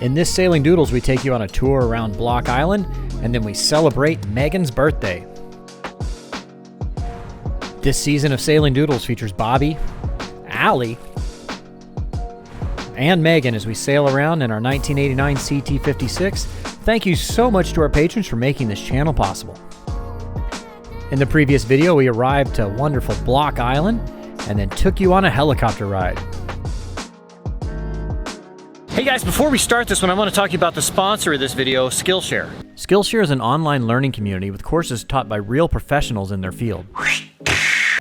In this Sailing Doodles, we take you on a tour around Block Island, and then we celebrate Megan's birthday. This season of Sailing Doodles features Bobby, Allie, and Megan as we sail around in our 1989 CT56. Thank you so much to our patrons for making this channel possible. In the previous video, we arrived to wonderful Block Island and then took you on a helicopter ride. Hey guys, before we start this one, I want to talk to you about the sponsor of this video, Skillshare. Skillshare is an online learning community with courses taught by real professionals in their field.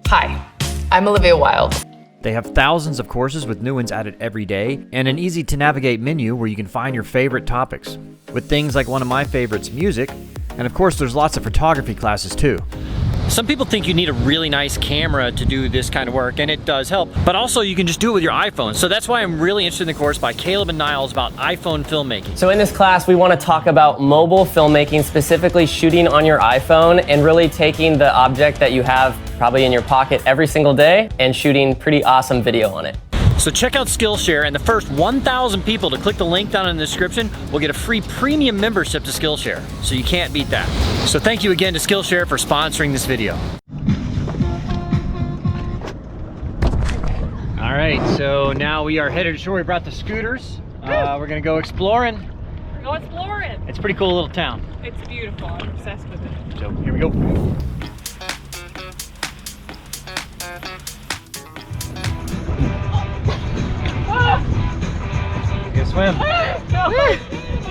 Hi, I'm Olivia Wilde. They have thousands of courses with new ones added every day, and an easy-to-navigate menu where you can find your favorite topics. With things like one of my favorites, music, and of course there's lots of photography classes too. Some people think you need a really nice camera to do this kind of work, and it does help, but also you can just do it with your iPhone. So that's why I'm really interested in the course by Caleb and Niles about iPhone filmmaking. So in this class, we want to talk about mobile filmmaking, specifically shooting on your iPhone and really taking the object that you have probably in your pocket every single day and shooting pretty awesome video on it. So check out Skillshare, and the first 1,000 people to click the link down in the description will get a free premium membership to Skillshare. So you can't beat that. So thank you again to Skillshare for sponsoring this video. All right, so now we are headed ashore. We brought the scooters. We're gonna go exploring. We're going exploring. It's a pretty cool little town. It's beautiful. I'm obsessed with it. So here we go. Swim. No,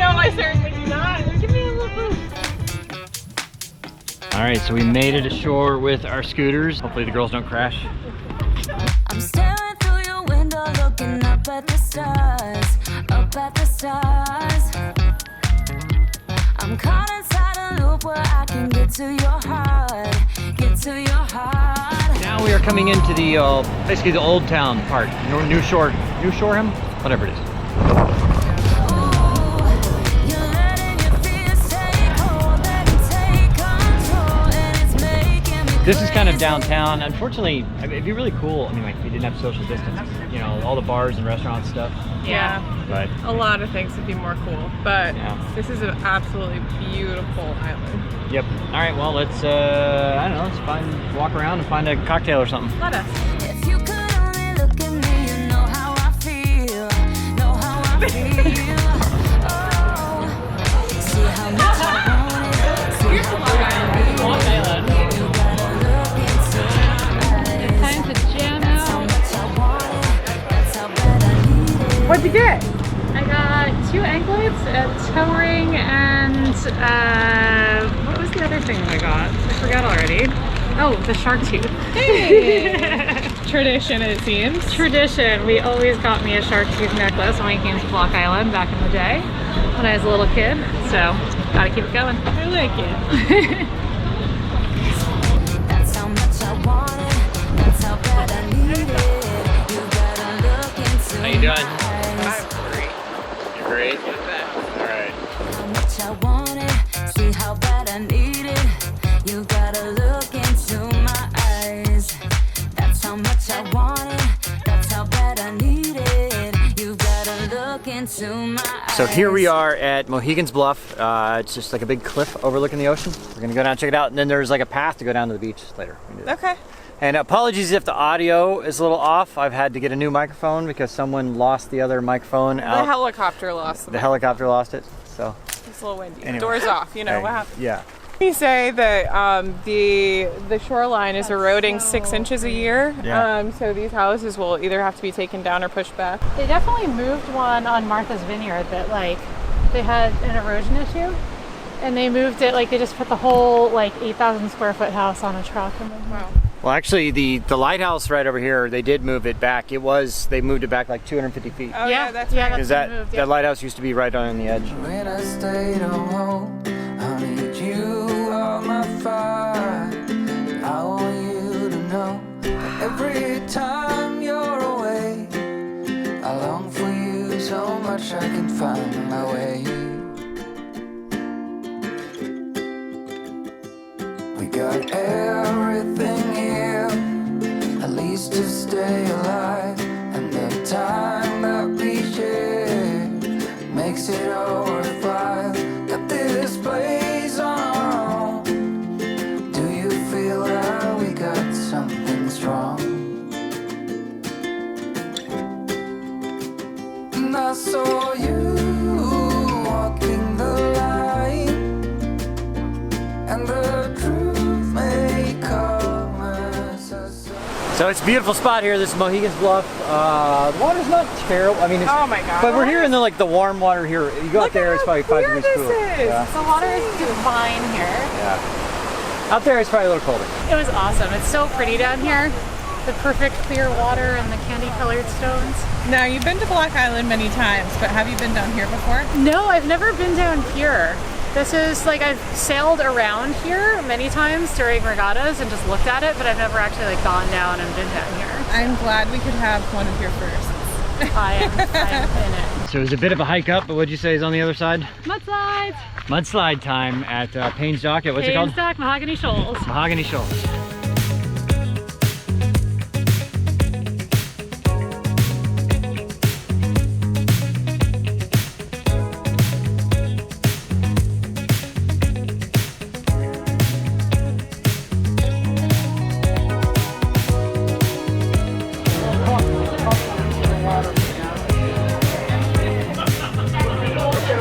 I certainly do not. Give me a little boost. All right, so we made it ashore with our scooters. Hopefully the girls don't crash. I'm staring through your window, looking up at the stars, up at the stars. I'm caught inside a loop where I can get to your heart, get to your heart. Now we are coming into the basically the old town part, New Shoreham, whatever it is. This is kind of downtown. Unfortunately, it'd be really cool. I mean, like, if you didn't have social distance, you know, all the bars and restaurants and stuff. Yeah, but a lot of things would be more cool. But yeah. This is an absolutely beautiful island. Yep. All right. Well, let's I don't know. Let's walk around and find a cocktail or something. Let us. If you could only look at me, you know how I feel, know how I feel. Oh, see how much I want it, see how much I need it. Long Island. What'd you get? I got 2 anklets, a toe ring, and what was the other thing that I got? I forgot already. Oh, the shark tooth. Hey. Tradition, it seems. Tradition. We always got me a shark tooth necklace when we came to Block Island back in the day when I was a little kid. So, gotta keep it going. I like it. That's how much I want it, that's how bad I need it. You gotta look into How you doing? I'm great. You're great. All right. how much I want it, see how bad I need it. You gotta look into my eyes. That's how much I want it, that's how bad I need it. You gotta look into my eyes. So here we are at Mohegan's Bluff. It's just like a big cliff overlooking the ocean. We're gonna go down and check it out, and then there's like a path to go down to the beach later. We can do that. Okay. And apologies if the audio is a little off. I've had to get a new microphone because someone lost the other microphone out. The helicopter lost The helicopter lost it, so. It's a little windy. Anyway. Doors off, you know what happened. Yeah. You say that the shoreline is eroding 6 inches a year. Yeah. So these houses will either have to be taken down or pushed back. They definitely moved one on Martha's Vineyard that like they had an erosion issue, and they moved it, like they just put the whole like 8,000 square foot house on a truck. And Wow. Well, actually, the lighthouse right over here, they did move it back. They moved it back like 250 feet. Oh yeah, that's yeah, right. Because that's been moved, that lighthouse used to be right on the edge. When I stayed home, I need you on my fire. I want you to know that every time you're away, I long for you so much I can find my way. We got everything here, at least to stay alive, and the time that we share makes it all worthwhile. Got this place on our own. Do you feel that we got something strong? And I saw you walking the line, and the truth may come as a sign. So it's a beautiful spot here. This is Mohegan's Bluff. The water's not terrible. I mean, it's, Oh my god. but we're here in the the warm water here. You go out there, it's probably 5 degrees cooler. Yeah. The water is divine here. Yeah. Out there, it's probably a little colder. It was awesome. It's so pretty down here. The perfect clear water and the candy-colored stones. Now, you've been to Block Island many times, but have you been down here before? No, I've never been down here. This is like I've sailed around here many times during regattas and just looked at it, but I've never actually like gone down and been down here. I'm glad we could have one of your firsts. I am in it. So it was a bit of a hike up, but what'd you say is on the other side? Mudslides. Mudslide time at Payne's Dock. What's it called? Dock, Mahogany Shoals. Mahogany Shoals.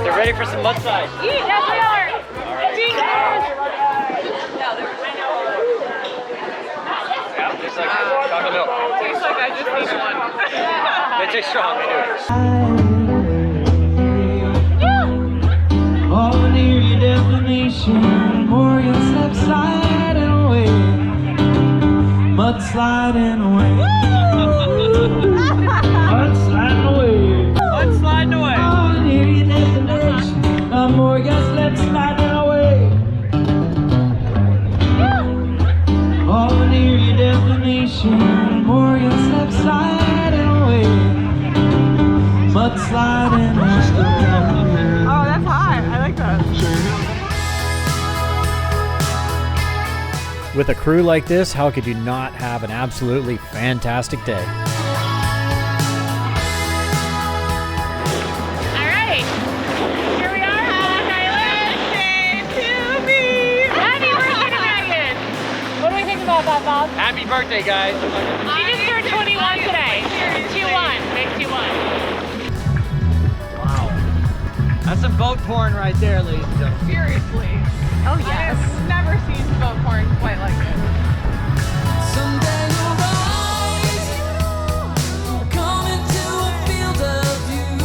They're ready for some mudslides. Yes, we are. Yeah, tastes like chocolate milk. Tastes like I just need one. They taste strong, they do. All near your destination, Morgan steps sliding away, mudsliding away, mudsliding away, Mudsliding away. all near your destination, Morgan steps sliding away, all near your destination, Morgan steps sliding away, mudsliding away. Oh, that's hot. I like that. With a crew like this, how could you not have an absolutely fantastic day? All right. Here we are, Block Island. Happy birthday to Megan. What do we think about that, Bob? Happy birthday, guys. She just turned 21 today. 2-1. Big 2-1. Wow. That's some boat porn right there, ladies and gentlemen. Seriously. Oh, yes. I've never seen boat porn quite like it. Someday you'll rise, come into a field of view,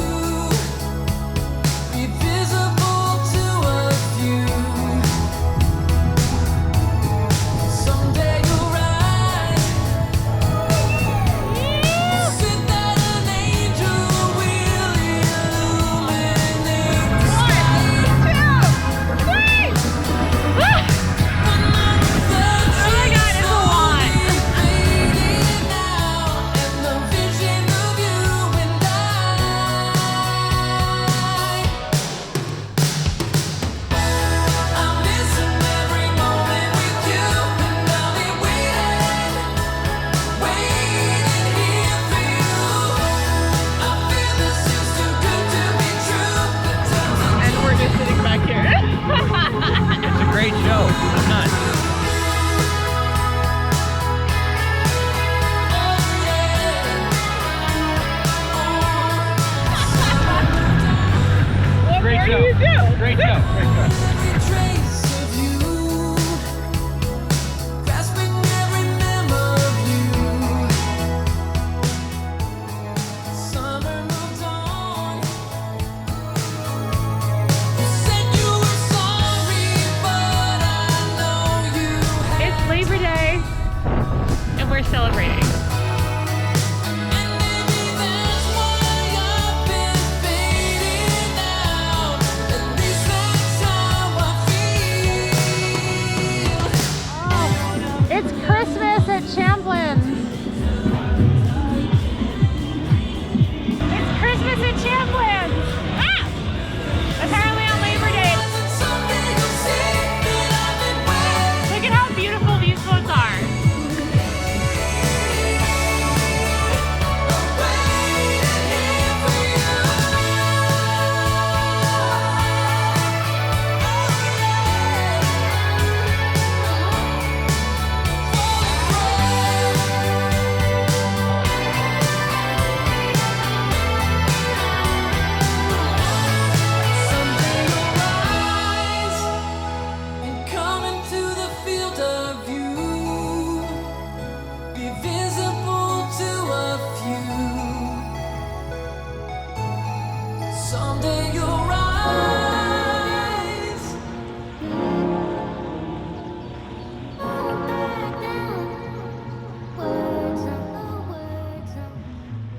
be visible to a few. Someday you'll rise, sit that an angel will illuminate the sky. And we're just sitting back here. It's a great show. I'm nuts. What Great more show. do you do? Great show. Great show.